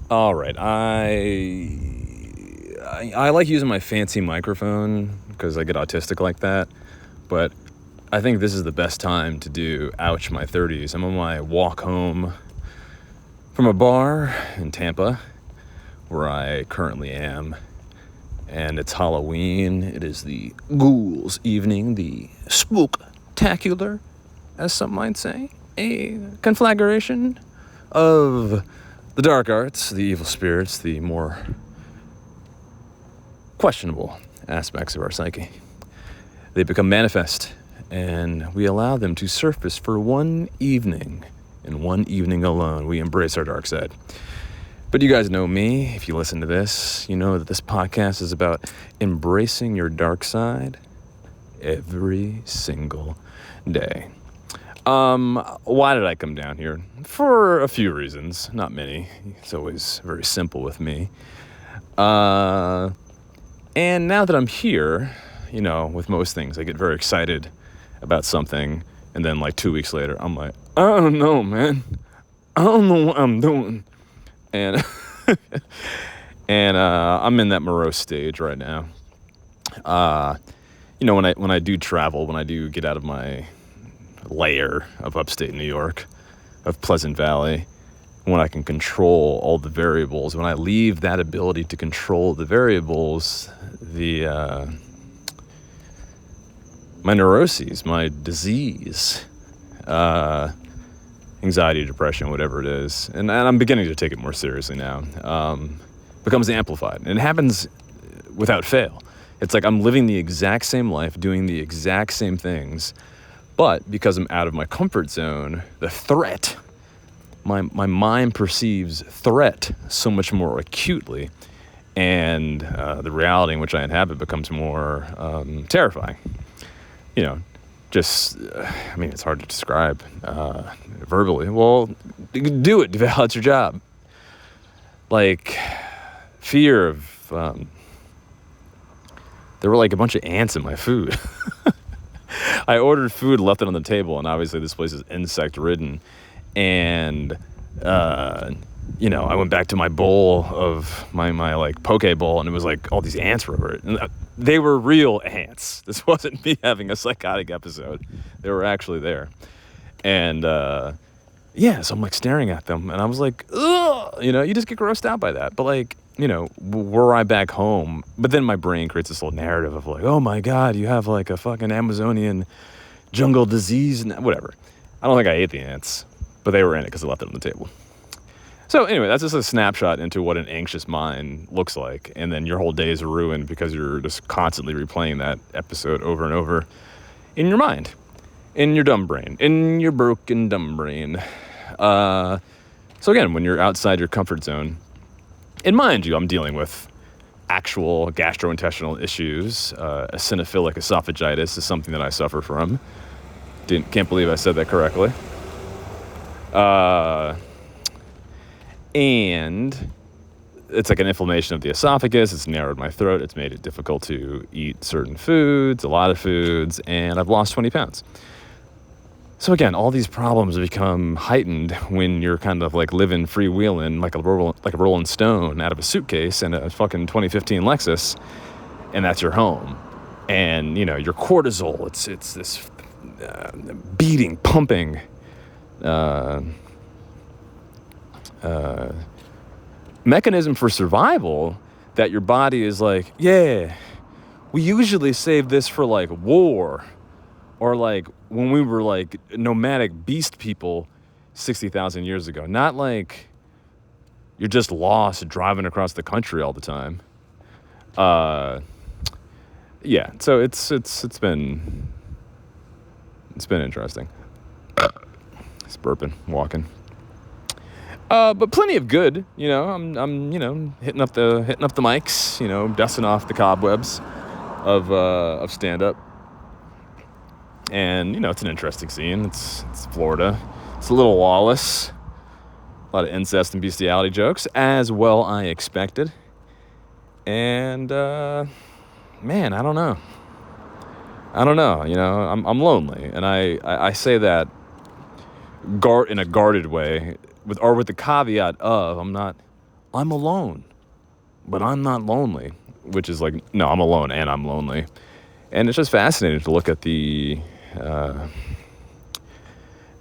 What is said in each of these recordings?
All right, I like using my fancy microphone because I get autistic like that, but I think this is the best time to do Ouch My 30s. I'm on my walk home from a bar in Tampa, where I currently am, and it's Halloween. It is the ghouls evening, the spooktacular, as some might say, a conflagration of the dark arts, the evil spirits, the more questionable aspects of our psyche. They become manifest, and we allow them to surface for one evening, and one evening alone. We embrace our dark side. But you guys know me. If you listen to this, you know that this podcast is about embracing your dark side every single day. Why did I come down here? For a few reasons, not many. It's always very simple with me. And now that I'm here, with most things, I get very excited about something, and then like 2 weeks later, I'm like, I don't know, man. I don't know what I'm doing. And I'm in that morose stage right now. When I do travel, when I do get out of my layer of upstate New York, of Pleasant Valley, when I can control all the variables, when I leave that ability to control the variables, my neuroses, my disease, anxiety, depression, whatever it is, and I'm beginning to take it more seriously now, becomes amplified. And it happens without fail. It's like I'm living the exact same life, doing the exact same things, but because I'm out of my comfort zone, the threat, my mind perceives threat so much more acutely, and the reality in which I inhabit becomes more terrifying. It's hard to describe verbally. Well, do it, Duval, it's your job. Like, fear of, there were like a bunch of ants in my food. I ordered food, left it on the table, and obviously this place is insect-ridden. And, I went back to my bowl of my like poke bowl, and it was like all these ants were over it. And they were real ants. This wasn't me having a psychotic episode. They were actually there. And, so I'm like staring at them, and I was like, ugh, you just get grossed out by that. But like, were I back home? But then my brain creates this little narrative of like, oh my God, you have like a fucking Amazonian jungle disease, and whatever. I don't think I ate the ants, but they were in it because I left it on the table. So anyway, that's just a snapshot into what an anxious mind looks like. And then your whole day is ruined because you're just constantly replaying that episode over and over in your mind, in your dumb brain, in your broken dumb brain. So again, when you're outside your comfort zone, and mind you, I'm dealing with actual gastrointestinal issues. Eosinophilic esophagitis is something that I suffer from. Can't believe I said that correctly. And it's like an inflammation of the esophagus. It's narrowed my throat. It's made it difficult to eat certain foods, a lot of foods, and I've lost 20 pounds. So again, all these problems become heightened when you're kind of like living freewheeling like a Rolling Stone out of a suitcase and a fucking 2015 Lexus, and that's your home. And your cortisol, it's this beating, pumping mechanism for survival that your body is like, yeah, we usually save this for like war, or like when we were like nomadic beast people 60,000 years ago. Not like you're just lost driving across the country all the time. So it's been interesting. It's burping, walking. But plenty of good, I'm hitting up the mics, dusting off the cobwebs of stand-up. And, it's an interesting scene. It's Florida. It's a little lawless. A lot of incest and bestiality jokes, as well I expected. And, man, I don't know. I'm lonely. And I say that in a guarded way, with the caveat of I'm not I'm alone, but I'm not lonely, which is like, no, I'm alone and I'm lonely. And it's just fascinating to look at the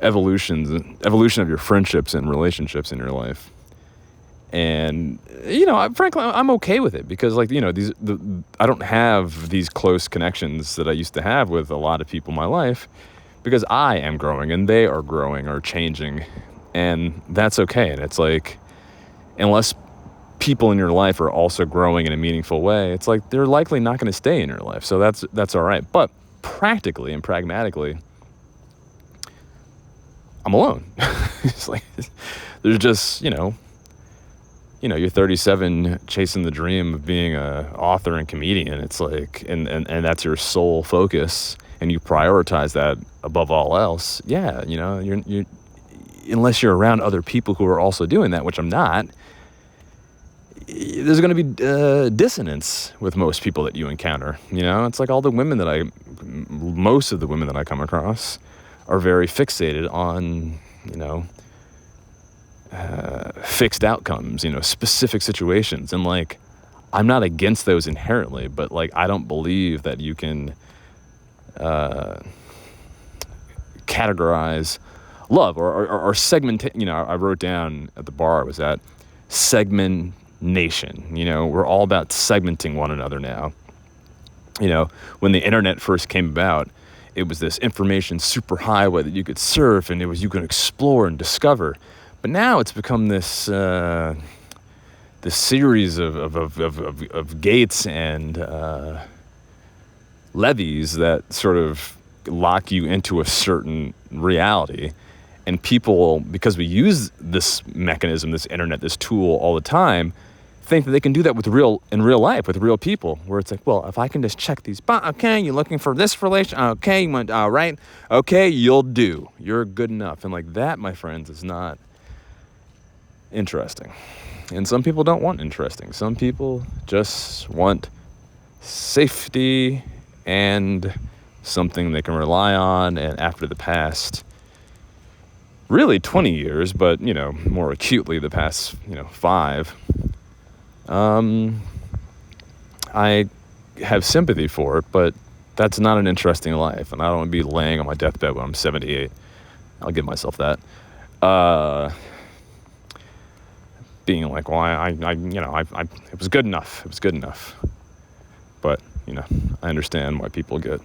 evolution of your friendships and relationships in your life. And, frankly, I'm okay with it because, like, I don't have these close connections that I used to have with a lot of people in my life because I am growing and they are growing or changing. And that's okay. And it's like, unless people in your life are also growing in a meaningful way, it's like they're likely not going to stay in your life. So that's all right. But practically and pragmatically, I'm alone. It's like, there's just, you're 37 chasing the dream of being an author and comedian. It's like, and that's your sole focus, and you prioritize that above all else. Yeah, you're unless you're around other people who are also doing that, which I'm not, there's going to be dissonance with most people that you encounter. It's like most of the women that I come across are very fixated on, fixed outcomes, specific situations. And like, I'm not against those inherently, but like, I don't believe that you can categorize love or segment. I wrote down at the bar I was at, segmentation. We're all about segmenting one another now. When the internet first came about, it was this information superhighway that you could surf, and you could explore and discover. But now it's become this series of gates and levees that sort of lock you into a certain reality. And people, because we use this mechanism, this internet, this tool all the time, think that they can do that in real life with real people, where it's like, well, if I can just check these okay, you're looking for this relation, okay, you went, all right, okay, you'll do, you're good enough. And like that, my friends, is not interesting. And some people don't want interesting. Some people just want safety and something they can rely on. And after the past, really 20 years, but, more acutely the past, 5, I have sympathy for it, but that's not an interesting life. And I don't want to be laying on my deathbed when I'm 78. I'll give myself that. Being like, well, it was good enough. It was good enough. But, I understand why people get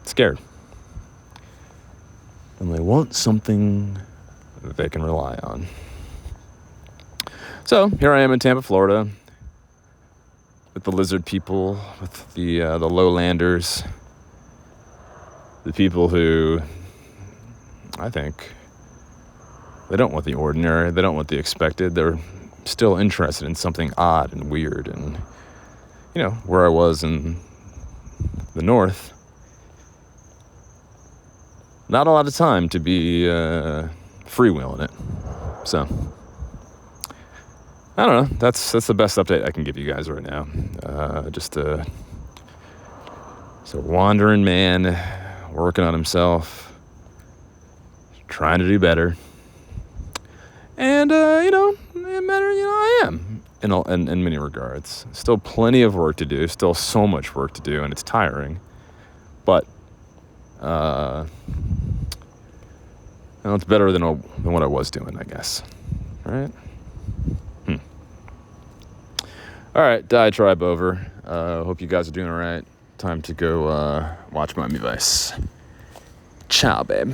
scared. And they want something that they can rely on. So here I am in Tampa, Florida, with the lizard people, with the lowlanders, the people who, I think, they don't want the ordinary, they don't want the expected. They're still interested in something odd and weird. And, where I was in the north, not a lot of time to be freewheeling it. So, I don't know. That's the best update I can give you guys right now. Just a wandering man working on himself, trying to do better. And, I am in many regards. Still plenty of work to do, still so much work to do, and it's tiring. But, it's better than what I was doing, I guess. Right? All right, diatribe over. Hope you guys are doing all right. Time to go watch Miami Vice. Ciao, babe.